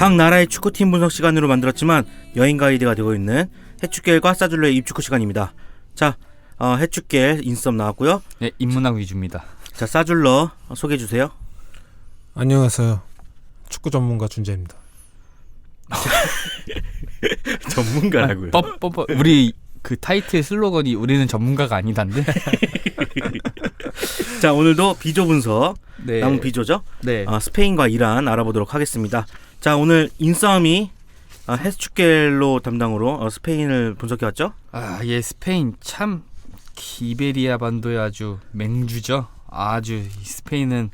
각 나라의 축구팀 분석 시간으로 만들었지만 여행 가이드가 되고 있는 해축겔과 사줄러의 입축구 시간입니다. 자, 해축겔 인썸 나왔고요. 네, 인문학 위주입니다. 자, 사줄러 소개해 주세요. 안녕하세요. 축구 전문가 준재입니다. 전문가라고요. 우리 그 타이틀 슬로건이 우리는 전문가가 아니단데. 자, 오늘도 비조 분석, 네. 남은 비조죠? 네. 스페인과 이란 알아보도록 하겠습니다. 자, 오늘 인썸이 해축겔로 담당으로 스페인을 분석해왔죠? 예, 스페인 참 이베리아 반도의 아주 맹주죠. 아주 이 스페인은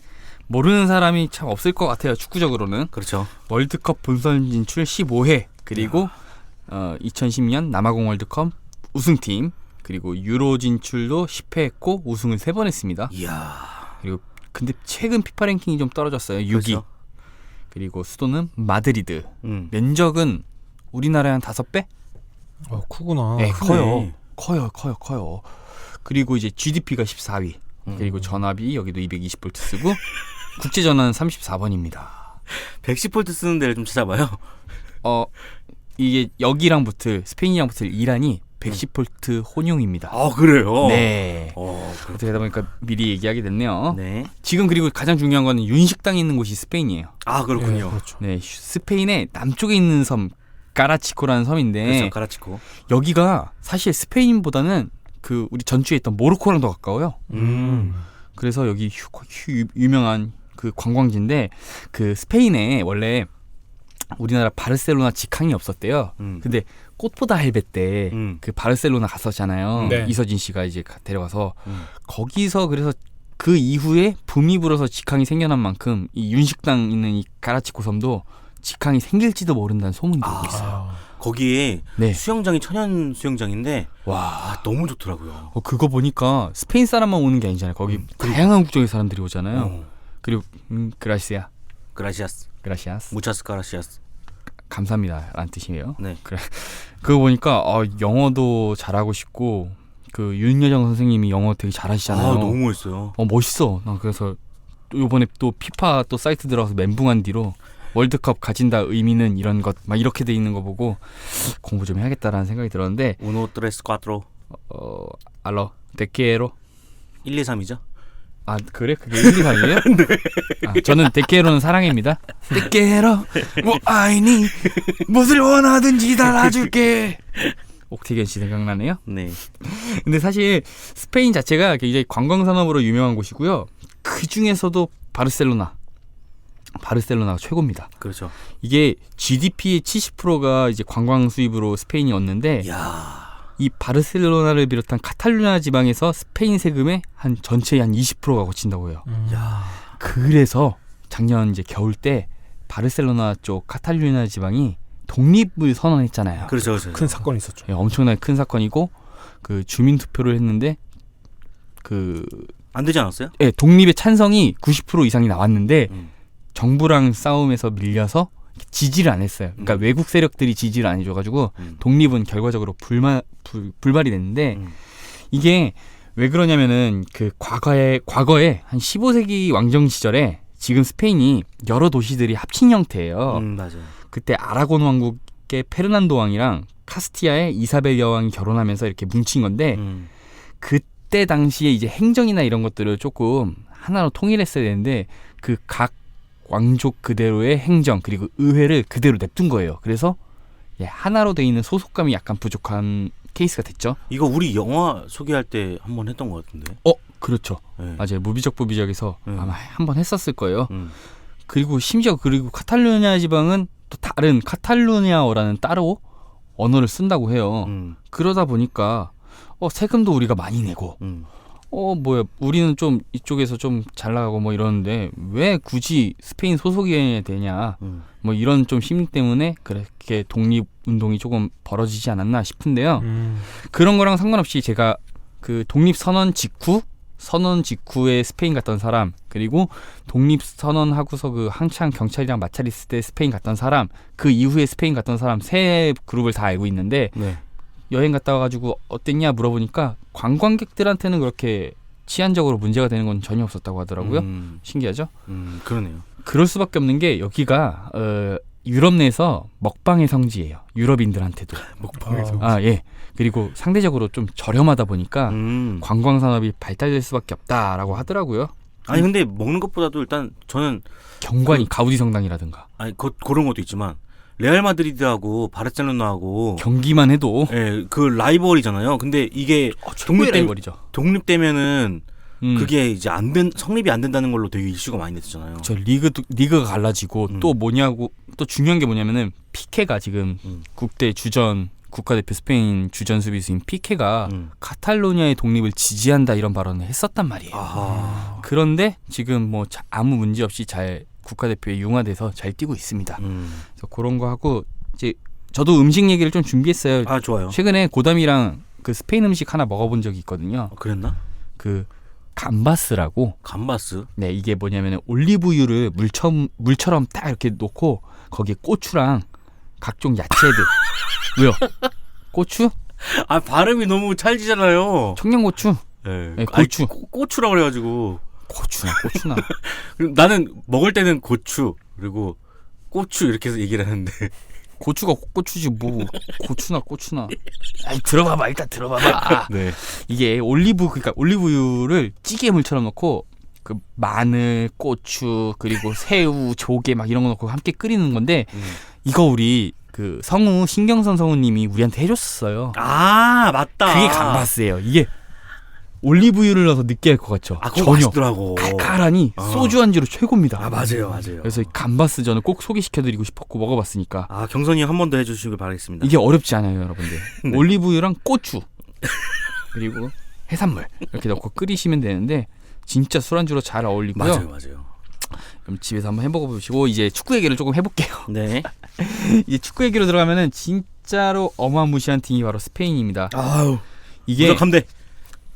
모르는 사람이 참 없을 것 같아요. 축구적으로는. 그렇죠. 월드컵 본선 진출 15회 그리고 2010년 남아공 월드컵 우승팀 그리고 유로 진출도 10회 했고 우승을 3번 했습니다. 이야. 그리고 근데 최근 피파 랭킹이 좀 떨어졌어요. 6위. 그렇죠. 그리고 수도는 마드리드. 면적은 우리나라의 한 5배? 크구나. 네, 크네. 커요. 그리고 이제 GDP가 14위. 그리고 전압이 여기도 220V 쓰고 국제 전화는 34번입니다. 110V 쓰는 데를 좀 찾아봐요. 이게 여기랑 붙을 스페인이랑 붙을 이란이 110V 혼용입니다. 아, 그래요? 네. 그렇죠. 그러다 보니까 미리 얘기하게 됐네요. 네. 지금 그리고 가장 중요한 거는 윤식당이 있는 곳이 스페인이에요. 아, 그렇군요. 네, 그렇죠. 네, 스페인의 남쪽에 있는 섬 까라치코라는 섬인데 그렇죠. 가라치코. 여기가 사실 스페인보다는 그 우리 전주에 있던 모로코랑 더 가까워요. 그래서 여기 유명한 그 관광지인데 그 스페인에 원래 우리나라 바르셀로나 직항이 없었대요. 근데 꽃보다 할배 때 그 바르셀로나 갔었잖아요. 네. 이서진 씨가 이제 데려가서 거기서 그래서 그 이후에 붐이 불어서 직항이 생겨난 만큼 이 윤식당 있는 이 가라치코 섬도 직항이 생길지도 모른다는 소문이 돌고 있어요. 거기에 네. 수영장이 천연 수영장인데 와, 너무 좋더라고요. 그거 보니까 스페인 사람만 오는 게 아니잖아요. 거기 다양한 국적의 사람들이 오잖아요. 그리고 그라시아, 그라시아스. 무차스 그라시아스. 감사합니다 라는 뜻이에요. 네. 그래. 그거 보니까 영어도 잘하고 싶고 그 윤여정 선생님이 영어 되게 잘하시잖아요. 너무 멋있어요. 멋있어. 난 그래서 이번에 또 피파 또 사이트 들어가서 멘붕한 뒤로 월드컵 가진다 의미는 이런 것 막 이렇게 돼 있는 거 보고 공부 좀 해야겠다라는 생각이 들었는데 우노 트레스 꽈트로 알로 데케로 1, 2, 3이죠? 그래? 그게 1, 2, 3이에요? 네. 저는 데케로는 사랑입니다. 데케로 뭐 아이니 무엇을 원하든지 달아줄게. 옥태견 씨 생각나네요. 네. 근데 사실 스페인 자체가 굉장히 관광 산업으로 유명한 곳이고요. 그 중에서도 바르셀로나가 최고입니다. 그렇죠. 이게 GDP의 70%가 이제 관광 수입으로 스페인이 얻는데 이 바르셀로나를 비롯한 카탈루냐 지방에서 스페인 세금의 한 전체의 한 20%가 거친다고 해요. 그래서 작년 이제 겨울 때 바르셀로나 쪽 카탈루냐 지방이 독립을 선언했잖아요. 그렇죠. 큰 사건이 있었죠. 네, 엄청나게 큰 사건이고 그 주민 투표를 했는데 안 되지 않았어요? 네, 독립의 찬성이 90% 이상이 나왔는데 정부랑 싸움에서 밀려서 지지를 안 했어요. 그러니까 외국 세력들이 지지를 안 해줘가지고 독립은 결과적으로 불발이 됐는데 이게 왜 그러냐면은 그 과거에 한 15세기 왕정 시절에 지금 스페인이 여러 도시들이 합친 형태예요. 맞아요. 그때 아라곤 왕국의 페르난도 왕이랑 카스티아의 이사벨 여왕이 결혼하면서 이렇게 뭉친 건데 그때 당시에 이제 행정이나 이런 것들을 조금 하나로 통일했어야 되는데 그 각 왕족 그대로의 행정 그리고 의회를 그대로 냅둔 거예요. 그래서 하나로 돼 있는 소속감이 약간 부족한 케이스가 됐죠. 이거 우리 영화 소개할 때 한번 했던 것 같은데. 그렇죠. 네. 맞아요. 무비적 부비적에서 아마 한번 했었을 거예요. 그리고 심지어 카탈루냐 지방은 또 다른 카탈루냐어라는 따로 언어를 쓴다고 해요. 그러다 보니까 세금도 우리가 많이 내고 우리는 좀 이쪽에서 좀 잘 나가고 뭐 이러는데 왜 굳이 스페인 소속이 되냐 뭐 이런 좀 심리 때문에 그렇게 독립 운동이 조금 벌어지지 않았나 싶은데요. 그런 거랑 상관없이 제가 그 독립 선언 직후에 스페인 갔던 사람 그리고 독립 선언하고서 그 한창 경찰이랑 마찰 있을 때 스페인 갔던 사람 그 이후에 스페인 갔던 사람 세 그룹을 다 알고 있는데 여행 갔다 와가지고 어땠냐 물어보니까 관광객들한테는 그렇게 치안적으로 문제가 되는 건 전혀 없었다고 하더라고요. 신기하죠? 그러네요. 그럴 수밖에 없는 게 여기가 유럽 내에서 먹방의 성지예요. 유럽인들한테도. 먹방에서. 예. 그리고 상대적으로 좀 저렴하다 보니까 관광 산업이 발달될 수밖에 없다라고 하더라고요. 아니 근데 먹는 것보다도 일단 저는 경관이 가우디 성당이라든가. 아니 그런 것도 있지만 레알 마드리드하고 바르셀로나하고 경기만 해도 그 라이벌이잖아요. 근데 이게 최고의 라이벌이죠. 독립되면은 그게 이제 성립이 안 된다는 걸로 되게 이슈가 많이 됐잖아요. 저 리그가 갈라지고 또 뭐냐고 또 중요한 게 뭐냐면은 피케가 지금 국가대표 스페인 주전 수비수인 피케가 카탈로니아의 독립을 지지한다 이런 발언을 했었단 말이에요. 아하. 그런데 지금 뭐 아무 문제 없이 잘 국가대표에 융화돼서 잘 뛰고 있습니다. 그래서 그런 거 하고 이제 저도 음식 얘기를 좀 준비했어요. 아 좋아요. 최근에 고담이랑 그 스페인 음식 하나 먹어본 적이 있거든요. 그랬나? 그 감바스라고. 감바스? 네, 이게 뭐냐면 올리브유를 물처럼 딱 이렇게 놓고 거기에 고추랑 각종 야채들. 왜요? 고추? 아 발음이 너무 찰지잖아요. 청양고추? 네, 고추. 고추라고 그래가지고. 고추나. 나는 먹을 때는 고추 그리고 고추 이렇게 해서 얘기를 하는데 고추가 고추지 뭐 고추나. 아이 들어봐봐 일단 들어봐봐. 네. 이게 그러니까 올리브유를 찌개물처럼 넣고 그 마늘, 고추 그리고 새우, 조개 막 이런 거 넣고 함께 끓이는 건데 이거 우리 그 신경선 성우님이 우리한테 해줬어요. 아 맞다. 그게 감바스예요. 이게 올리브유를 넣어서 느끼할 것 같죠? 아 그거 전혀. 맛있더라고. 칼칼하니 소주 안주로 최고입니다. 아 맞아요. 그래서 이 감바스 저는 꼭 소개시켜드리고 싶었고 먹어봤으니까. 아 경선이 한 번 더 해주시길 바라겠습니다. 이게 어렵지 않아요, 여러분들. 네. 올리브유랑 고추 그리고 해산물 이렇게 넣고 끓이시면 되는데 진짜 술안주로 잘 어울리고요. 맞아요. 그럼 집에서 한번 해먹어보시고 이제 축구 얘기를 조금 해볼게요. 네. 이제 축구 얘기로 들어가면은 진짜로 어마무시한 팀이 바로 스페인입니다. 아우 이게 무적함대.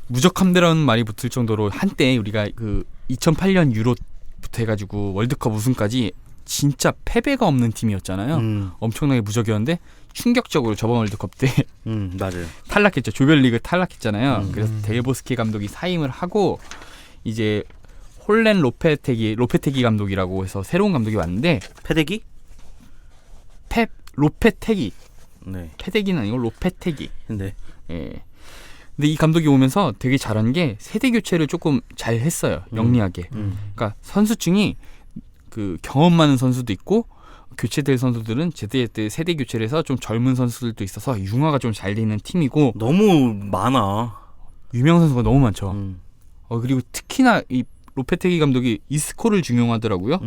무적함대라는 말이 붙을 정도로 한때 우리가 그 2008년 유로부터 해가지고 월드컵 우승까지 진짜 패배가 없는 팀이었잖아요. 엄청나게 무적이었는데 충격적으로 저번 월드컵 때 맞아요. 탈락했죠. 조별리그 탈락했잖아요. 그래서 델보스키 감독이 사임을 하고 이제 홀렌 로페테기 감독이라고 해서 새로운 감독이 왔는데 패대기? 로페테기. 네. 패대기는 아니고 로페테기. 네. 예. 근데 이 감독이 오면서 되게 잘한 게 세대 교체를 조금 잘 했어요. 영리하게. 그러니까 선수층이 그 경험 많은 선수도 있고 교체될 선수들은 제때 세대 교체를 해서 좀 젊은 선수들도 있어서 융화가 좀 잘 돼 있는 팀이고 너무 많아. 유명 선수가 너무 많죠. 그리고 특히나 이 로페테기 감독이 이스코를 중용하더라고요.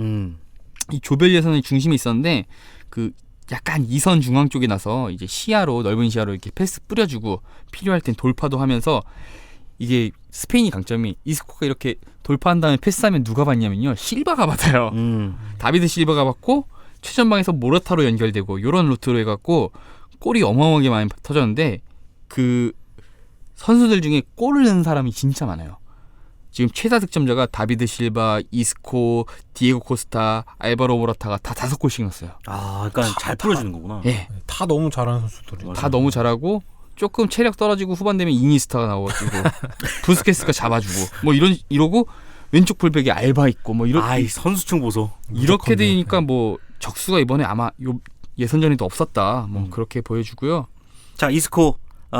이 조별 예선의 중심에 있었는데 그 약간 2선 중앙 쪽에 나서 이제 넓은 시야로 이렇게 패스 뿌려주고 필요할 땐 돌파도 하면서 이게 스페인이 강점이 이스코가 이렇게 돌파한 다음에 패스하면 누가 받냐면요. 실바가 받아요. 다비드 실바가 받고 최전방에서 모라타로 연결되고 이런 루트로 해갖고 골이 어마어마하게 많이 터졌는데 그 선수들 중에 골을 넣은 사람이 진짜 많아요. 지금 최다 득점자가 다비드 실바, 이스코, 디에고 코스타, 알바로 모라타가 다 5골씩 넣었어요. 아, 그러니까 잘 풀어주는 거구나. 예, 다 너무 잘하는 선수들이. 다 너무 잘하고 조금 체력 떨어지고 후반 되면 이니스타가 나와가지고 부스케스가 잡아주고 뭐 이러고 왼쪽 풀백에 알바 있고 뭐 아이 선수층 보소. 이렇게 되니까 뭐 적수가 이번에 아마 예선전에도 없었다. 뭐 그렇게 보여주고요. 자 이스코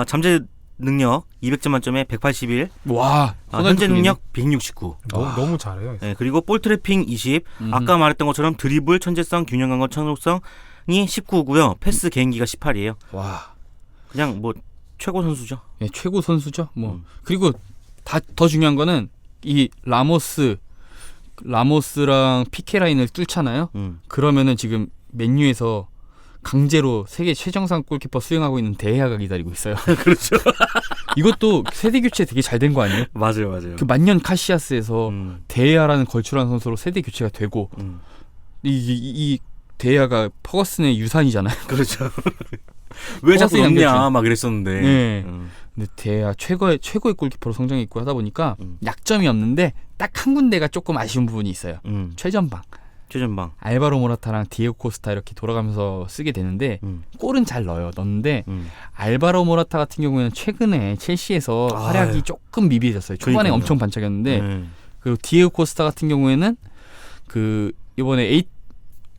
잠재 능력 200점 만점에 181. 와, 현재 능력 169. 너무 잘해요. 네, 그리고 볼 트래핑 20. 아까 말했던 것처럼 드리블, 천재성, 균형감과 천속성이 19고요. 패스 개인기가 18이에요. 와, 그냥 뭐 최고 선수죠. 네, 최고 선수죠. 뭐 그리고 더 중요한 거는 이 라모스랑 피케 라인을 뚫잖아요. 그러면은 지금 맨유에서 강제로 세계 최정상 골키퍼 수행하고 있는 데헤아가 기다리고 있어요. 그렇죠. 이것도 세대 교체 되게 잘 된 거 아니에요? 맞아요. 그 만년 카시아스에서 데헤아라는 걸출한 선수로 세대 교체가 되고 이 데헤아가 퍼거슨의 유산이잖아요. 그렇죠. 왜 자꾸 없냐 막 이랬었는데. 네. 근데 데헤아 최고의 골키퍼로 성장했고 하다 보니까 약점이 없는데 딱 한 군데가 조금 아쉬운 부분이 있어요. 최전방. 알바로 모라타랑 디에고 코스타 이렇게 돌아가면서 쓰게 되는데 골은 잘 넣는데 알바로 모라타 같은 경우에는 최근에 첼시에서 활약이 조금 미비해졌어요. 초반에 그러니까요. 엄청 반짝였는데 그리고 디에고 코스타 같은 경우에는 그 이번에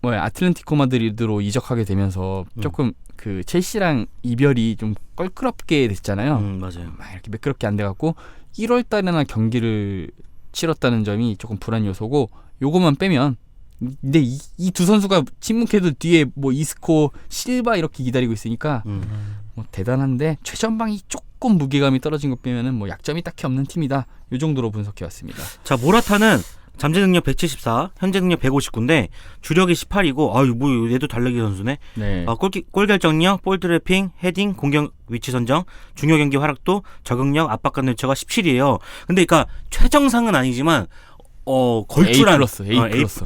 아틀레티코 마드리드로 이적하게 되면서 조금 그 첼시랑 이별이 좀 껄끄럽게 됐잖아요. 맞아요. 막 이렇게 매끄럽게 안 돼갖고 1월 달에나 경기를 치렀다는 점이 조금 불안 요소고 요거만 빼면 근데 이 두 선수가 침묵해도 뒤에 뭐 이스코, 실바 이렇게 기다리고 있으니까 뭐 대단한데 최전방이 조금 무게감이 떨어진 것 빼면은 뭐 약점이 딱히 없는 팀이다. 요 정도로 분석해왔습니다. 자, 모라타는 잠재 능력 174, 현재 능력 159인데 주력이 18이고 아유 뭐 얘도 달리기 선수네. 네. 골 결정력, 볼 트래핑, 헤딩, 공격 위치 선정, 중요 경기 활약도, 적응력, 압박감 대처가 17이에요. 근데 그러니까 최정상은 아니지만 걸출한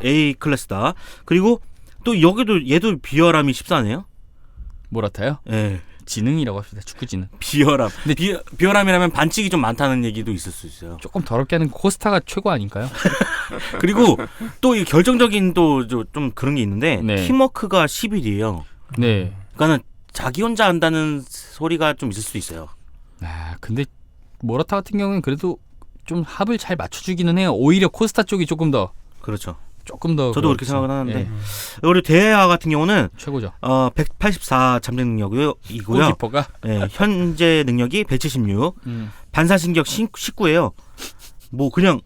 A 클래스다. 그리고 또 여기도 얘도 비열함이 14네요. 모라타요? 예. 지능이라고 합시다. 축구 지능. 비열함. 근데 비열함이라면 반칙이 좀 많다는 얘기도 있을 수 있어요. 조금 더럽게 하는 코스타가 최고 아닌가요? 그리고 또 이 결정적인 또 좀 그런 게 있는데 네. 팀워크가 11이에요. 네. 그러니까는 자기 혼자 한다는 소리가 좀 있을 수도 있어요. 아 근데 모라타 같은 경우는 그래도 좀 합을 잘 맞춰주기는 해요. 오히려 코스타 쪽이 조금 더 그렇죠. 저도 그렇게 생각은 하는데 예, 그리고 데아 같은 경우는 최고죠. 184 잠재 능력이고요. 골키퍼가 예, 현재 능력이 176. 반사신격 19예요. 뭐 그냥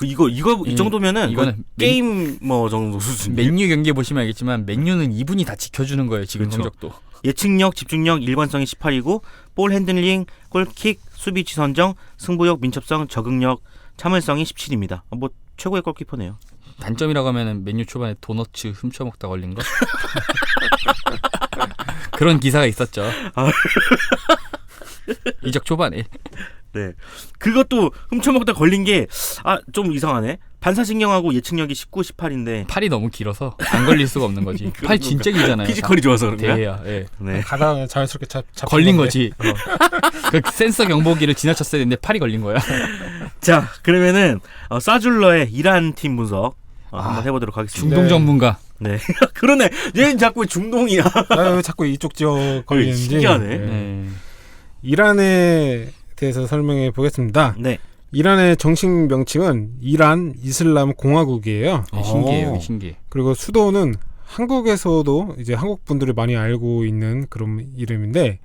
이 정도면은 이거는 게임 뭐 정도 수준. 맨유 경기 보시면 알겠지만 맨유는 이분이 다 지켜주는 거예요. 지금 그렇죠. 성적도. 예측력, 집중력, 일관성이 18이고 볼 핸들링, 골킥, 수비 위치 선정, 승부욕, 민첩성, 적응력, 참을성이 17입니다. 뭐 최고의 골키퍼네요. 단점이라고 하면은 맨유 초반에 도너츠 훔쳐먹다 걸린 거. 그런 기사가 있었죠. 이적 초반에. 네. 그것도 훔쳐먹다 걸린 게 좀 이상하네. 반사신경하고 예측력이 19, 18인데 팔이 너무 길어서 안 걸릴 수가 없는 거지. 팔 진짜 길잖아요. 피지컬이 좋아서 그런 거야? 대야. 예. 네. 가다가 자연스럽게 잡힌 걸린 건데. 거지. 그 센서 경보기를 지나쳤어야 되는데 팔이 걸린 거야. 자, 그러면은 사줄러의 이란 팀 분석 한번 해보도록 하겠습니다. 중동 전문가. 네. 그러네. 얘는 자꾸 중동이야. 왜 자꾸 이쪽 지역 걸리는지. 신기하네. 예. 네. 이란에 대해서 설명해 보겠습니다. 네. 이란의 정식 명칭은 이란 이슬람 공화국이에요. 네, 신기해요. 신기해. 그리고 수도는 한국에서도 이제 한국 분들이 많이 알고 있는 그런 이름인데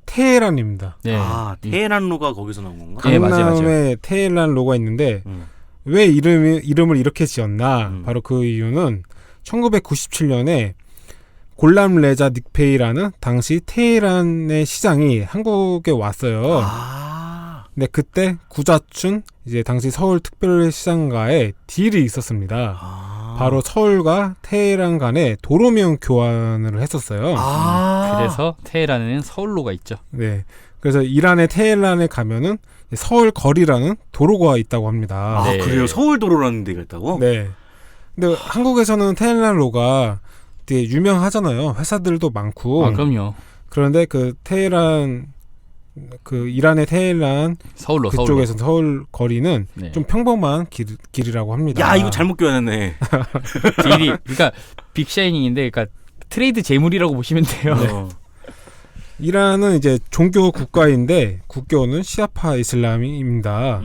테헤란입니다. 네. 테헤란로가 거기서 나온 건가? 네, 강남에 맞아요. 테헤란로가 있는데 음. 왜 이름을 이렇게 지었나? 음. 바로 그 이유는 1997년에 골람 레자 닉페이라는 당시 테헤란의 시장이 한국에 왔어요. 근데 그때 구자춘 이제 당시 서울 특별시장과의 딜이 있었습니다. 바로 서울과 테헤란 간에 도로명 교환을 했었어요. 그래서 테헤란에는 서울로가 있죠. 네. 그래서 이란의 테헤란에 가면은 서울 거리라는 도로가 있다고 합니다. 네. 그래요? 서울도로라는 데가 있다고? 네. 근데 한국에서는 테헤란로가 되게 유명하잖아요. 회사들도 많고. 그럼요. 그런데 그 테헤란 그 이란의 테헤란 서울로 그쪽에서 서울 거리는 네. 좀 평범한 길이라고 합니다. 야, 이거 잘못 교환했네. 딜이 그러니까 빅샤이닝인데 그러니까 트레이드 재물이라고 보시면 돼요. 네. 이란은 이제 종교 국가인데 국교는 시아파 이슬람입니다.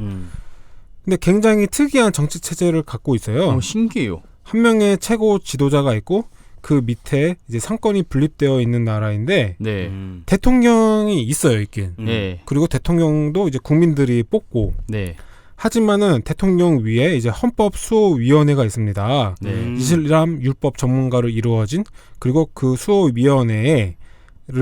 근데 굉장히 특이한 정치 체제를 갖고 있어요. 신기해요. 한 명의 최고 지도자가 있고 그 밑에 이제 상권이 분립되어 있는 나라인데 네. 대통령이 있어요, 있긴. 네. 그리고 대통령도 이제 국민들이 뽑고. 네. 하지만은 대통령 위에 이제 헌법수호위원회가 있습니다. 네. 이슬람 율법 전문가로 이루어진 그리고 그 수호위원회를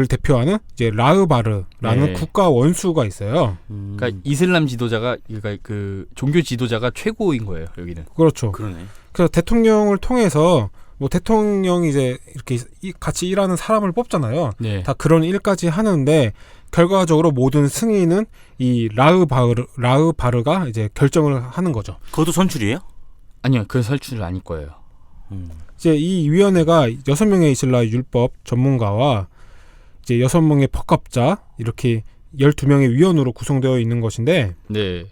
대표하는 이제 라흐바르라는 네. 국가 원수가 있어요. 그러니까 이슬람 지도자가 그러니까 그 종교 지도자가 최고인 거예요, 여기는. 그렇죠. 그러네. 그래서 대통령을 통해서 뭐 대통령이 이제 이렇게 같이 일하는 사람을 뽑잖아요. 네. 다 그런 일까지 하는데 결과적으로 모든 승인은 이 라흐바르가 이제 결정을 하는 거죠. 그것도 선출이에요? 아니요, 그 설출을 아닐 거예요. 이제 이 위원회가 6명의 이슬람 율법 전문가와 이제 6명의 법학자 이렇게 12명의 위원으로 구성되어 있는 것인데, 네.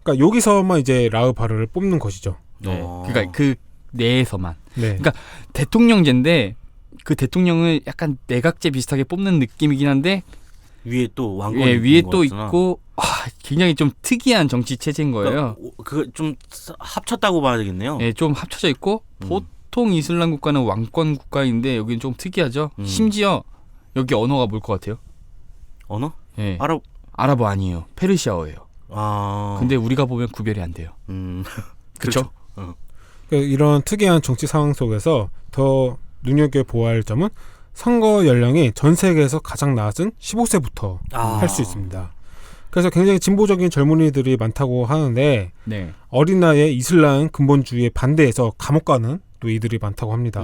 그러니까 여기서만 이제 라흐바르를 뽑는 것이죠. 네. 그러니까 그 내에서만. 네. 그러니까 대통령제인데 그 대통령을 약간 내각제 비슷하게 뽑는 느낌이긴 한데 위에 또 왕권이 예, 위에 있는 또 거였구나. 있고 굉장히 좀 특이한 정치 체제인 거예요. 그거 좀 합쳤다고 봐야 되겠네요. 예, 좀 합쳐져 있고 보통 이슬람 국가는 왕권 국가인데 여기는 좀 특이하죠. 심지어 여기 언어가 뭘 것 같아요? 언어? 예. 아랍 아니에요. 페르시아어예요. 근데 우리가 보면 구별이 안 돼요. 그렇죠? 이런 특이한 정치 상황 속에서 더 눈여겨보아야 할 점은 선거 연령이 전 세계에서 가장 낮은 15세부터 할 수 있습니다. 그래서 굉장히 진보적인 젊은이들이 많다고 하는데 네. 어린 나이에 이슬람 근본주의에 반대해서 감옥 가는 또 이들이 많다고 합니다.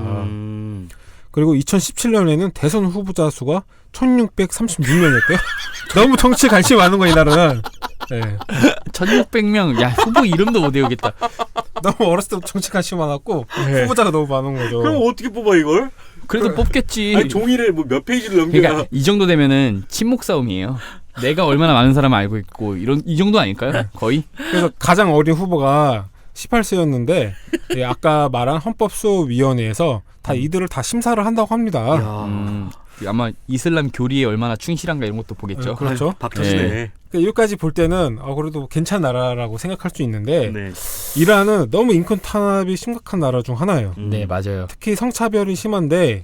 그리고 2017년에는 대선 후보자 수가 1636명이었고요. 너무 정치 관심이 많은 거야, 이 나라는. 네. 1600명. 야, 후보 이름도 못 외우겠다. 너무 어렸을 때부터 정치 관심이 많았고 후보자가 너무 많은 거죠. 그럼 어떻게 뽑아 이걸? 그래도 뽑겠지. 아니, 종이를 뭐 몇 페이지를 넘겨야. 그러니까 이 정도 되면은 친목 싸움이에요. 내가 얼마나 많은 사람을 알고 있고 이 정도 아닐까요? 거의. 그래서 가장 어린 후보가 18세였는데 아까 말한 헌법수호위원회에서 다 이들을 다 심사를 한다고 합니다. 아마 이슬람 교리에 얼마나 충실한가 이런 것도 보겠죠. 그렇죠. 박터지네. 그러니까 여기까지 볼 때는 그래도 괜찮은 나라라고 생각할 수 있는데 네. 이란은 너무 인권 탄압이 심각한 나라 중 하나예요. 네, 맞아요. 특히 성차별이 심한데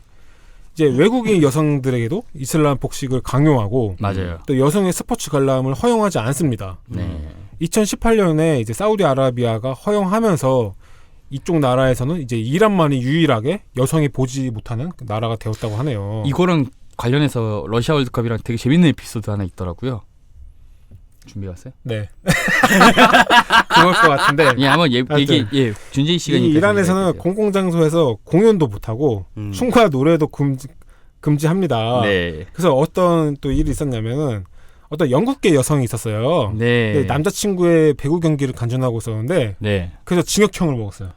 이제 외국인 여성들에게도 이슬람 복식을 강요하고 맞아요. 또 여성의 스포츠 관람을 허용하지 않습니다. 네. 2018년에 이제 사우디아라비아가 허용하면서 이쪽 나라에서는 이제 이란만이 유일하게 여성이 보지 못하는 나라가 되었다고 하네요. 이거랑 관련해서 러시아 월드컵이랑 되게 재밌는 에피소드 하나 있더라고요. 준비해왔어요? 네. 그럴 것 같은데. 예, 한번 준재희 씨가 이 이란에서는 공공장소에서 공연도 못하고 춤과 노래도 금지합니다. 네. 그래서 어떤 또 일이 있었냐면은 어떤 영국계 여성이 있었어요. 네. 근데 남자친구의 배구 경기를 간전하고 있었는데 네. 그래서 징역형을 먹었어요.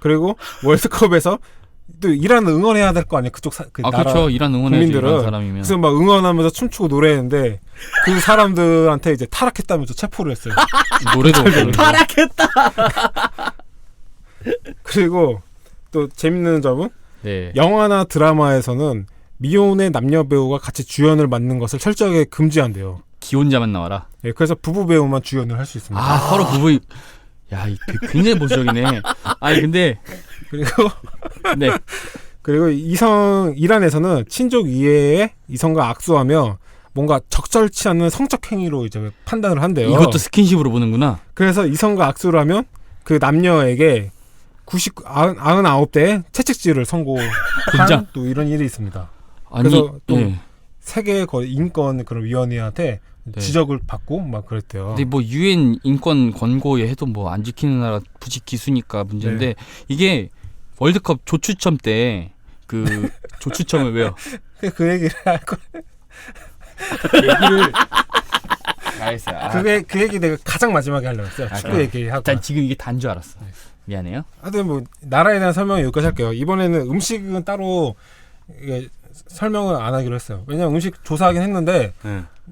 그리고 월드컵에서 또 이란은 응원해야 될 거 아니에요. 그쪽 나라 그렇죠. 이란 응원해야지. 이란 사람이면. 그래서 막 응원하면서 춤추고 노래했는데 그 사람들한테 이제 타락했다면서 체포를 했어요. 노래도 타락했다. 그리고 또 재밌는 점은 네. 영화나 드라마에서는 미혼의 남녀 배우가 같이 주연을 맡는 것을 철저하게 금지한대요. 기혼자만 나와라. 네, 그래서 부부 배우만 주연을 할 수 있습니다. 서로 부부. 야, 굉장히 보수적이네. 아니 근데 그리고 네. 그리고 이란에서는 친족 이외에 이성과 악수하며 뭔가 적절치 않은 성적 행위로 이제 판단을 한대요. 이것도 스킨십으로 보는구나. 그래서 이성과 악수를 하면 그 남녀에게 99대 채찍질을 선고한 또 이런 일이 있습니다. 그래서 또 세계 거의 인권 그런 위원회한테 지적을 받고 막 그랬대요. 근데 뭐 유엔 인권 권고에 해도 뭐 안 지키는 나라 부직 기수니까 문제인데 네. 이게 월드컵 조추첨 때 그 조추첨을 왜요? 그 얘기를 할 거. 얘기를 알겠어요. 그 얘기 내가 가장 마지막에 하려고 했어요. 축구 얘기하고. 난 지금 이게 단 줄 알았어. 미안해요. 하여튼 뭐 나라에 대한 설명은 여기까지 할게요. 이번에는 음식은 따로 이게 설명을 안 하기로 했어요. 왜냐면 음식 조사하긴 했는데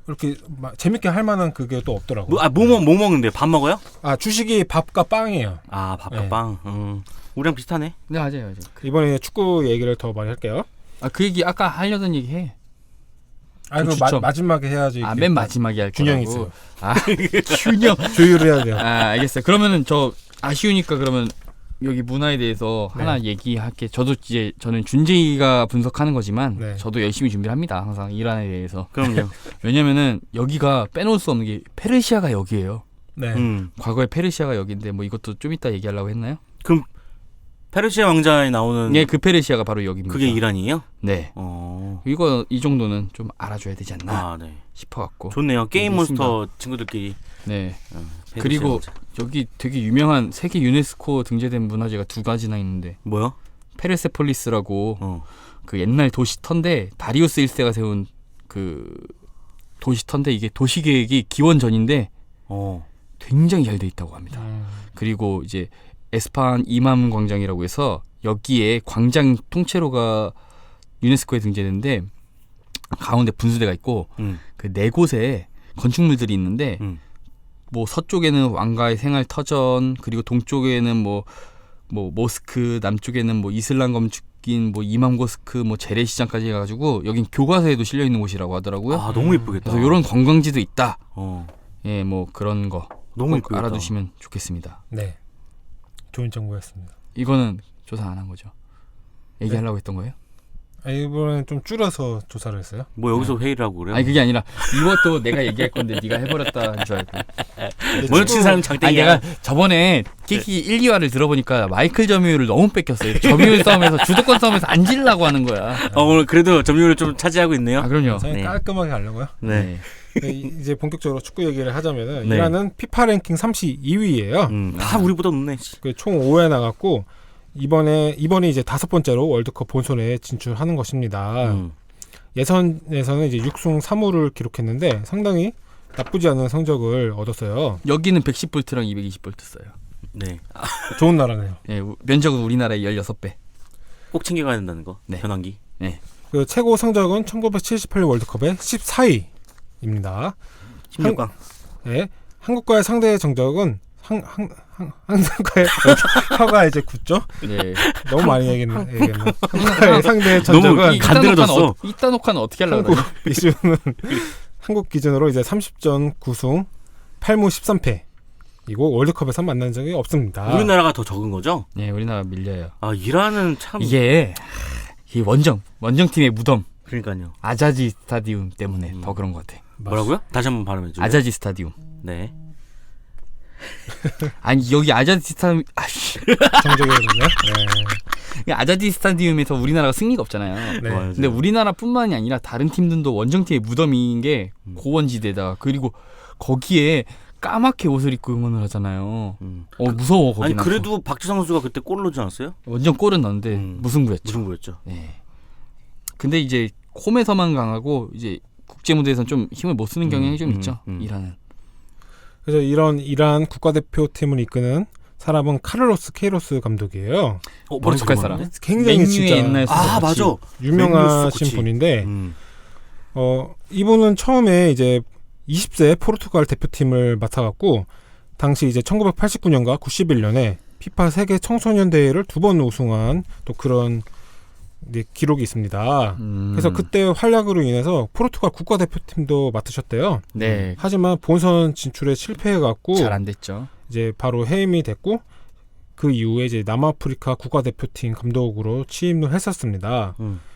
이렇게 재밌게 할 만한 그게 또 없더라고요. 뭐 먹는데? 밥 먹어요? 주식이 밥과 빵이에요. 밥과 빵. 우리랑 비슷하네. 네, 맞아요. 이번에 축구 얘기를 더 많이 할게요. 그 얘기 아까 하려던 얘기 해. 그 마지막에 해야지. 맨 마지막에 할 균형이 거라고. 있어요. 균형. 조율을 해야 돼요. 알겠어요. 그러면은 저 아쉬우니까 그러면 여기 문화에 대해서 네. 하나 얘기할게. 저는 준재이가 분석하는 거지만 네. 저도 열심히 준비를 합니다. 항상 이란에 대해서. 그럼요. 왜냐면은 여기가 빼놓을 수 없는 게 페르시아가 여기예요. 네. 과거에 페르시아가 여기인데 뭐 이것도 좀 이따 얘기하려고 했나요? 그럼 페르시아 왕자에 나오는 네, 그 페르시아가 바로 여기입니다. 그게 이란이에요? 네. 이거 이 정도는 좀 알아줘야 되지 않나 네. 싶어갖고. 좋네요. 게임 몬스터 친구들끼리. 네. 페르시아 그리고 왕자. 여기 되게 유명한 세계 유네스코 등재된 문화재가 2가지나 있는데. 뭐요? 페르세폴리스라고 그 옛날 도시터인데 다리우스 1세가 세운 그 도시터인데 이게 도시계획이 기원전인데 굉장히 잘 돼 있다고 합니다. 그리고 이제 에스파한 이맘 광장이라고 해서 여기에 광장 통째로가 유네스코에 등재됐는데 가운데 분수대가 있고 그 4곳에 건축물들이 있는데 뭐 서쪽에는 왕가의 생활 터전, 그리고 동쪽에는 뭐 모스크, 남쪽에는 뭐 이슬람 건축인 뭐 이맘 고스크, 뭐 재래시장까지 해가지고 여긴 교과서에도 실려 있는 곳이라고 하더라고요. 너무 예쁘겠다. 그래서 이런 관광지도 있다. 예, 뭐 그런 거 너무 꼭 알아두시면 좋겠습니다. 네. 좋은 정보였습니다. 이거는 조사 안 한 거죠. 얘기하려고 했던 거예요? 이번엔 좀 줄여서 조사를 했어요. 뭐 여기서 회의를 하고 그래요? 아니 그게 아니라 이것도 내가 얘기할 건데 네가 해버렸다는 줄 알고. 먼저 친 사람 아니 장땡이야. 내가 저번에 키키 1, 2화를 들어보니까 마이클 점유율을 너무 뺏겼어요. 점유율 싸움에서 주도권 싸움에서 안 질라고 하는 거야. 오늘 그래도 점유율을 좀 차지하고 있네요. 아 그럼요. 네. 깔끔하게 가려고요. 네. 이제 본격적으로 축구 얘기를 하자면은 네. 이란은 피파 랭킹 32위예요. 다 우리보다 높네. 총 5회 나갔고 이번이 이제 5번째로 월드컵 본선에 진출하는 것입니다. 예선에서는 이제 6승 3무를 기록했는데 상당히 나쁘지 않은 성적을 얻었어요. 여기는 110볼트랑 220볼트 써요. 네. 좋은 나라네요. 예, 면적은 우리나라의 16배. 꼭 챙겨가야 된다는 거. 네. 변환기. 네. 그 최고 성적은 1978년 월드컵의 14위입니다. 16강. 네. 한국과의 상대 정적은 한국과의 화가 이제 굳죠? 네. 너무 많이 얘기했나? 한국과의 상대 전적은 간드러졌어. 이따 녹화는 어떻게 하려고 그래? 기준은 한국 기준으로 이제 30전 9승 8무 13패. 이고 월드컵에서 만난 적이 없습니다. 우리나라가 더 적은 거죠? 네, 우리나라 밀려요. 아, 이란은 참 이게 이 원정팀의 무덤 그러니까요. 아자지 스타디움 때문에 더 그런 것 같아. 뭐라고요? 다시 한번 발음해 주세요. 아자지 스타디움. 네. 아니 여기 아자지 스타디움 아씨. 정적이거든요. 네. 아자지 스타디움에서 우리나라가 승리가 없잖아요. 네. 근데 우리나라뿐만이 아니라 다른 팀들도 원정팀의 무덤인 게 고원지대다. 그리고 거기에 까맣게 옷을 입고 응원을 하잖아요. 무서워 거기. 아니 그래도 박지성 선수가 그때 골을 넣지 않았어요? 완전 골은 넣었는데 무승부였죠. 무승부였죠. 네. 근데 이제 홈에서만 강하고 이제 국제 무대에서는 좀 힘을 못 쓰는 경향이 좀 있죠. 이란은. 그래서 이런 이란 국가대표팀을 이끄는 사람은 카를로스 케이로스 감독이에요. 포르투갈 사람. 굉장히 진짜 옛날 맞아. 유명하신 분인데 이분은 처음에 이제 20세 포르투갈 대표팀을 맡아갖고 당시 이제 1989년과 91년에 피파 세계 청소년 대회를 2번 우승한 또 그런 기록이 있습니다. 그래서 그때 활약으로 인해서 포르투갈 국가대표팀도 맡으셨대요. 네. 하지만 본선 진출에 실패해갖고 잘 안 됐죠. 이제 바로 해임이 됐고 그 이후에 이제 남아프리카 국가대표팀 감독으로 취임을 했었습니다.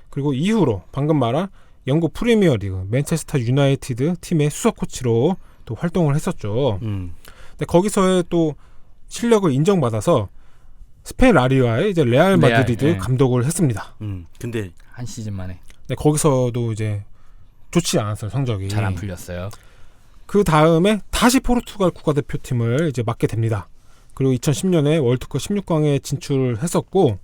그리고 이후로 방금 말한 영국 프리미어리그 맨체스터 유나이티드 팀의 수석 코치로 또 활동을 했었죠. 근데 거기서의 또 실력을 인정받아서 스페인 라리가의 이제 레알 마드리드 감독을 했습니다. 근데 한 시즌 만에. 네, 거기서도 이제 좋지 않았어요, 성적이. 잘 안 풀렸어요. 그 다음에 다시 포르투갈 국가대표팀을 이제 맡게 됩니다. 그리고 2010년에 월드컵 16강에 진출했었고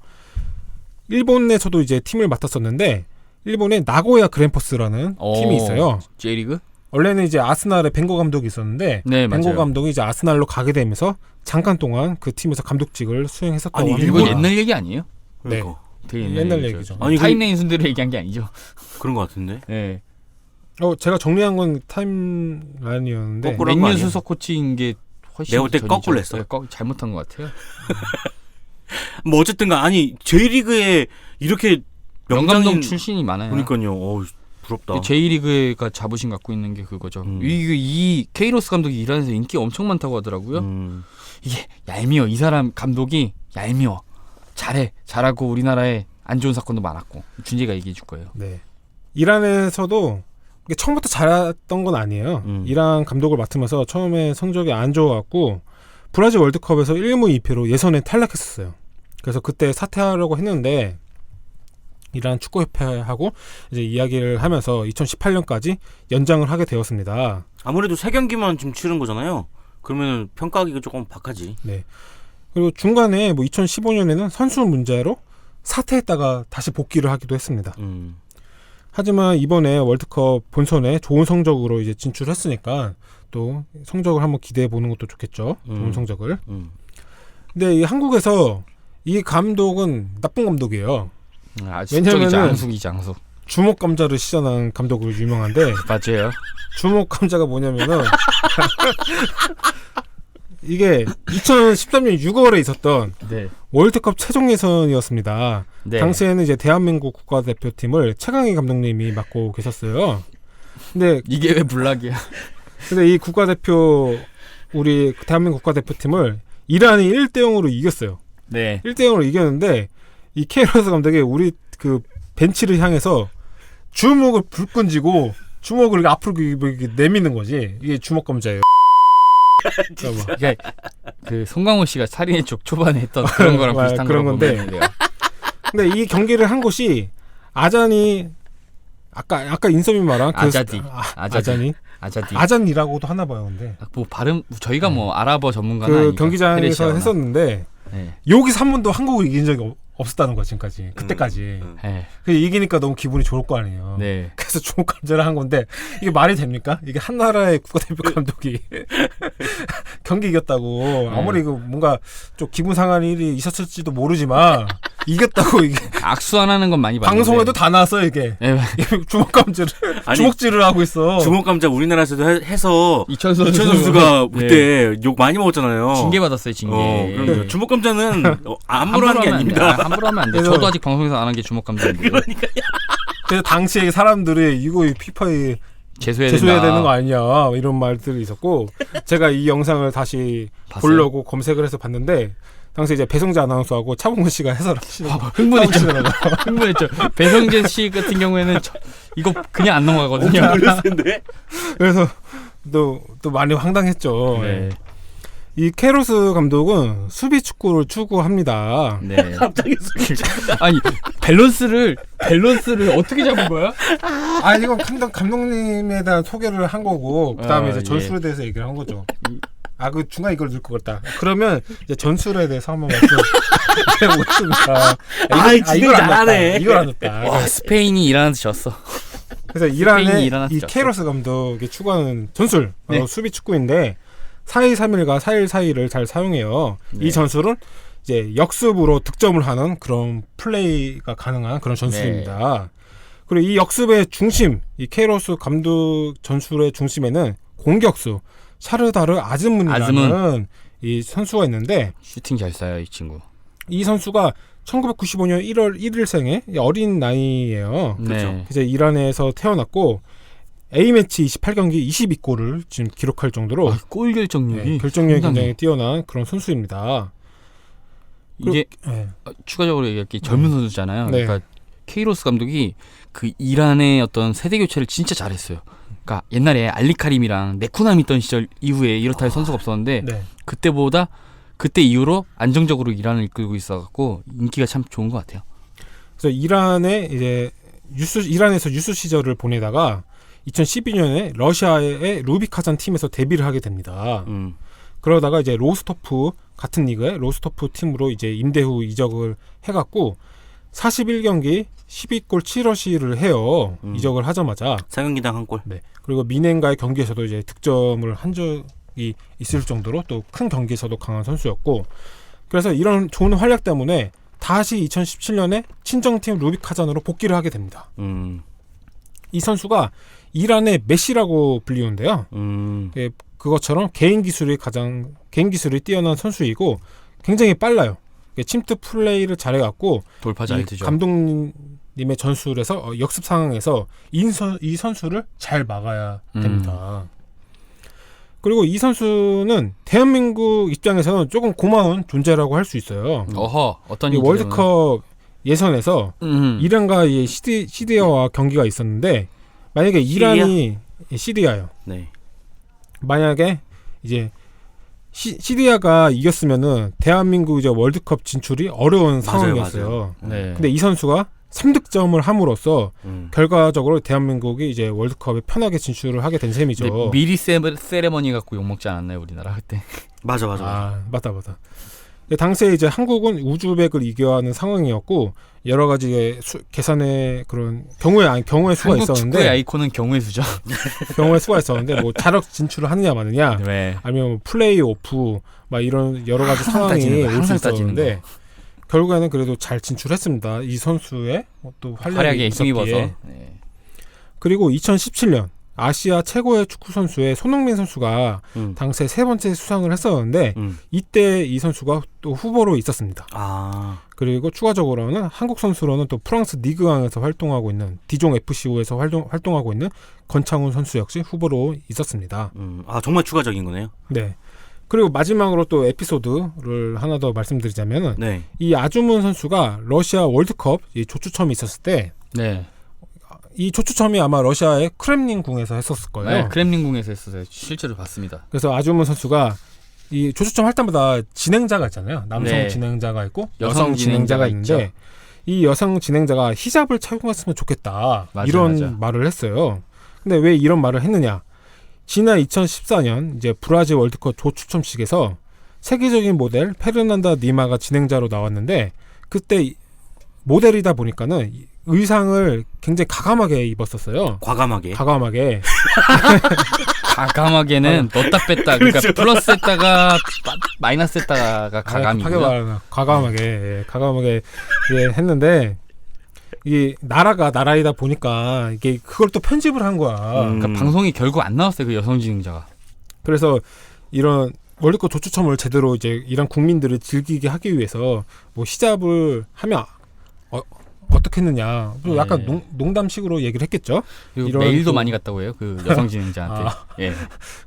일본에서도 이제 팀을 맡았었는데 일본에 나고야 그랜퍼스라는 팀이 있어요. J리그? 원래는 이제 아스날의 벵고 감독이 있었는데 벵고 감독이 이제 아스날로 가게 되면서 잠깐 동안 그 팀에서 감독직을 수행했었다고 합니다. 이거 옛날 얘기 아니에요? 네. 되게 옛날 얘기죠. 아니, 타임라인 순대로 얘기한 게 아니죠. 그런 것 같은데. 네. 제가 정리한 건 타임라인이었는데 맨유 수석 코치인 게 훨씬 내가 볼 때 거꾸로 했어. 네, 잘못한 것 같아요. 뭐 어쨌든가 아니 J리그에 이렇게 명감독 출신이 많아요. 그러니까요. 부럽다. J리그가 자부심 갖고 있는 게 그거죠. 이 케이로스 감독이 이란에서 인기 엄청 많다고 하더라고요. 이게 얄미워. 이 사람 감독이 얄미워. 잘하고 우리나라에 안 좋은 사건도 많았고. 준재가 얘기해 줄 거예요. 네. 이란에서도 처음부터 잘했던 건 아니에요. 이란 감독을 맡으면서 처음에 성적이 안 좋아갖고 브라질 월드컵에서 1무 2패로 예선에 탈락했었어요. 그래서 그때 사퇴하려고 했는데 이란 축구협회하고 이제 이야기를 하면서 2018년까지 연장을 하게 되었습니다. 아무래도 3경기만 지금 치른 거잖아요. 그러면 평가하기가 조금 박하지. 네. 그리고 중간에 뭐 2015년에는 선수 문제로 사퇴했다가 다시 복귀를 하기도 했습니다. 하지만 이번에 월드컵 본선에 좋은 성적으로 이제 진출했으니까 또 성적을 한번 기대해 보는 것도 좋겠죠. 좋은 성적을. 근데 이 한국에서 이 감독은 나쁜 감독이에요. 왜냐면은 장숙. 주먹 감자를 시전한 감독으로 유명한데 맞아요. 주먹 감자가 뭐냐면은 이게 2013년 6월에 있었던 월드컵 최종 예선이었습니다. 당시에는 이제 대한민국 국가대표팀을 최강희 감독님이 맡고 계셨어요. 근데 이게 왜 불락이야? 근데 이 국가대표 우리 대한민국 국가대표팀을 이란이 1대0으로 이겼어요. 네. 1대0으로 이겼는데 이 케이로스 감독이 우리 그 벤치를 향해서 주먹을 불끈 쥐고 주먹을 앞으로 이렇게 내미는 거지. 이게 주먹 감자예요. 이게 그 송강호 씨가 살인의 쪽 초반에 했던 그런 거랑 비슷한 그런 건데. 근데 이 경기를 한 곳이 아잔이 아까 인섭이 말한 아자디. 아잔이라고도 하나 봐요. 근데 뭐 발음 저희가 뭐 아랍어 전문가는 그 아니니까. 경기장에서 페르시아어나. 했었는데 네. 여기서 한 번도 한국을 이긴 적이 없었다는 거야 지금까지. 그때까지. 네. 그 이기니까 너무 기분이 좋을 거 아니에요. 네. 그래서 주목 감자를 한 건데 이게 말이 됩니까? 이게 한 나라의 국가대표 감독이 경기 이겼다고 아무리 그 뭔가 좀 기분 상한 일이 있었을지도 모르지만 이겼다고 이게 악수 안 하는 건 많이 봤는데 방송에도 다 나왔어 이게. 네. 주목 감자를 주먹질을 하고 있어. 주먹 감자 우리나라에서도 해서 이천수 선수가 그때 욕 많이 먹었잖아요. 징계 받았어요, 징계. 그럼요. 주먹 감자는 함부로 하는 게 아닙니다. 함부로 하면 안 돼. 저도 아직 방송에서 안 한 게 주먹 감자인데. 그러니까요. 그래서 당시에 사람들이 이거 피파에 제소해야 되는 거 아니냐 이런 말들이 있었고 제가 이 영상을 다시 봤어요? 보려고 검색을 해서 봤는데 당시 이제 배성재 아나운서하고 차범근 씨가 해설을 하시는 흥분했죠. 배성재 씨 같은 경우에는 이거 그냥 안 넘어가거든요. 그래서 또 많이 황당했죠. 네. 이 케로스 감독은 수비 축구를 추구합니다. 네. 갑자기 아니 밸런스를 어떻게 잡은 거야? 아 이건 감독님에 대한 소개를 한 거고 그다음에 이제 예. 전술에 대해서 얘기를 한 거죠. 아 그 중간 이걸 넣을 것 같다. 그러면 이제 전술에 대해서 한번 말씀드리겠습니다. 진짜 잘하네. 이걸 안 넣었다. 와 스페인이 이란한테 졌어. 그래서 이란의 일어났죠. 이 케이로스 감독이 추구하는 전술 네. 수비 축구인데 4-2-3-1과 4-1-4-2를 잘 사용해요. 네. 이 전술은 이제 역습으로 득점을 하는 그런 플레이가 가능한 그런 전술입니다. 그리고 이 역습의 중심, 이 케이로스 감독 전술의 중심에는 공격수 샤르다르 아즈문이라는 이 선수가 있는데 슈팅 잘 쏴요 이 친구. 이 선수가 1995년 1월 1일생의 어린 나이예요. 네. 이제 이란에서 태어났고 A매치 28경기 22골을 지금 기록할 정도로 골 결정력이 결정력이 상당히. 굉장히 뛰어난 그런 선수입니다. 이게 네. 추가적으로 얘기할 게 젊은 선수잖아요. 네. 그러니까 케이로스 감독이 그 이란의 어떤 세대 교체를 진짜 잘했어요. 그러니까 옛날에 알리카림이랑 네쿠남 있던 시절 이후에 이렇다 할 선수가 없었는데 네. 그때 이후로 안정적으로 이란을 이끌고 있어갖고 인기가 참 좋은 것 같아요. 그래서 이란에서 유스 시절을 보내다가 2012년에 러시아의 루비카잔 팀에서 데뷔를 하게 됩니다. 그러다가 이제 로스토프 같은 리그의 로스토프 팀으로 이제 임대 후 이적을 해갖고 41경기 12골 7어시를 해요. 이적을 하자마자 4경기당 한 골. 네. 그리고 미넨과의 경기에서도 이제 득점을 한 적이 있을 정도로 또 큰 경기에서도 강한 선수였고 그래서 이런 좋은 활약 때문에 다시 2017년에 친정팀 루비카잔으로 복귀를 하게 됩니다. 이 선수가 이란의 메시라고 불리는데요. 그것처럼 개인 기술이 뛰어난 선수이고 굉장히 빨라요. 침투 플레이를 잘해갖고 돌파 잘 되죠. 감독님의 전술에서 역습 상황에서 이 선수를 잘 막아야 됩니다. 그리고 이 선수는 대한민국 입장에서는 조금 고마운 존재라고 할 수 있어요. 어허 어떤 월드컵 예선에서 이란과 시리아와 경기가 있었는데 만약에 이란이 시리아요. 네. 만약에 이제 시리아가 이겼으면은 대한민국 이제 월드컵 진출이 어려운 상황이었어요. 네. 근데 이 선수가 3득점을 함으로써 결과적으로 대한민국이 이제 월드컵에 편하게 진출을 하게 된 셈이죠. 미리 세레머니 갖고 욕 먹지 않았나요 우리나라 그때? 맞아. 맞다. 근데 당시에 이제 한국은 우즈벡을 이겨야 하는 상황이었고 여러 가지 계산의 그런 경우의 수가 한국 있었는데 축구의 아이콘은 경우의 수죠. 경우의 수가 있었는데 뭐 자력 진출을 하느냐 마느냐 네. 아니면 플레이오프 막 이런 여러 가지 상황이 올 수 있었는데 결국에는 그래도 잘 진출했습니다. 이 선수의 또 활약에 힘입어서. 네. 그리고 2017년 아시아 최고의 축구 선수의 손흥민 선수가 당시에 3번째 수상을 했었는데 이때 이 선수가 또 후보로 있었습니다. 그리고 추가적으로는 한국 선수로는 또 프랑스 리그왕에서 활동하고 있는 디종 FCO에서 활동하고 있는 권창훈 선수 역시 후보로 있었습니다. 정말 추가적인 거네요. 네. 그리고 마지막으로 또 에피소드를 하나 더 말씀드리자면은 네. 이 아주문 선수가 러시아 월드컵 이 조추첨이 있었을 때 네. 이 조추첨이 아마 러시아의 크렘린궁에서 했었을 거예요. 네, 크렘린궁에서 했어요. 실제로 봤습니다. 그래서 아주문 선수가 이 조추첨 할 때마다 진행자가 있잖아요. 남성 네. 진행자가 있고 여성 여성 진행자가 있는데 있죠. 이 여성 진행자가 히잡을 착용했으면 좋겠다. 이런 맞아. 말을 했어요. 근데 왜 이런 말을 했느냐? 지난 2014년 이제 브라질 월드컵 조추첨식에서 세계적인 모델 페르난다 니마가 진행자로 나왔는데 그때 모델이다 보니까는 의상을 굉장히 가감하게 입었었어요. 과감하게. 아. 가감하게는 넣었다 뺐다. 그러니까 플러스 했다가 마이너스 했다가 가감이고요. 과감하게 예, 했는데 이게 나라이다 보니까 이게 그걸 또 편집을 한 거야. 그러니까 방송이 결국 안 나왔어요. 그 여성 진행자가. 그래서 이런 월드컵 조추첨을 제대로 이제 이란 국민들을 즐기게 하기 위해서 뭐 히잡을 하면 어떻게 했느냐. 또 약간 네. 농담식으로 얘기를 했겠죠. 그리고 메일도 많이 갔다고 해요. 그 여성 진행자한테. 예.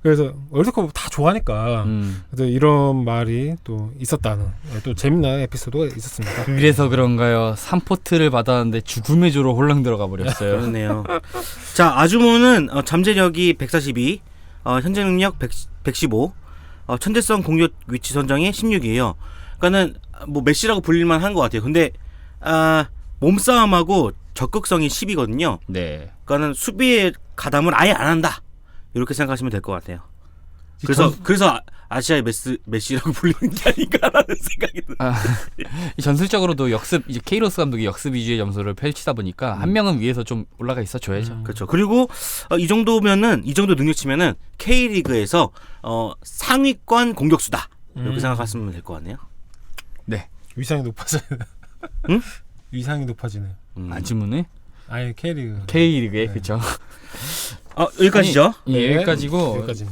그래서 월드컵 다 좋아하니까 그래서 이런 말이 또 있었다는 또 재밌는 에피소드가 있었습니다. 그래서 그런가요? 3포트를 받았는데 죽음의 조로 홀랑 들어가 버렸어요. 그렇네요. 자, 아주모는 잠재력이 142, 현재 능력 115, 천재성 공격 위치 선정이 16이에요. 그러니까는 뭐 메시라고 불릴만 한 것 같아요. 근데 몸싸움하고 적극성이 10이거든요. 네. 그러니까는 수비에 가담을 아예 안 한다. 이렇게 생각하시면 될 것 같아요. 그래서 아시아의 메시라고 불리는 게 아닌가라는 생각이 듭니다. 전술적으로도 역습 이제 케이로스 감독이 역습 위주의 점수를 펼치다 보니까 한 명은 위에서 좀 올라가 있어 줘야죠. 그렇죠. 그리고 이 정도 능력치면은 K리그에서 상위권 공격수다. 이렇게 생각하시면 될 것 같네요. 네. 위상이 높아지네. 응? 위상이 높아지네. 아주문에 아예 K리그에 K리그에 그렇죠. 여기까지죠. 예, 여기까지고 여기까지입니다.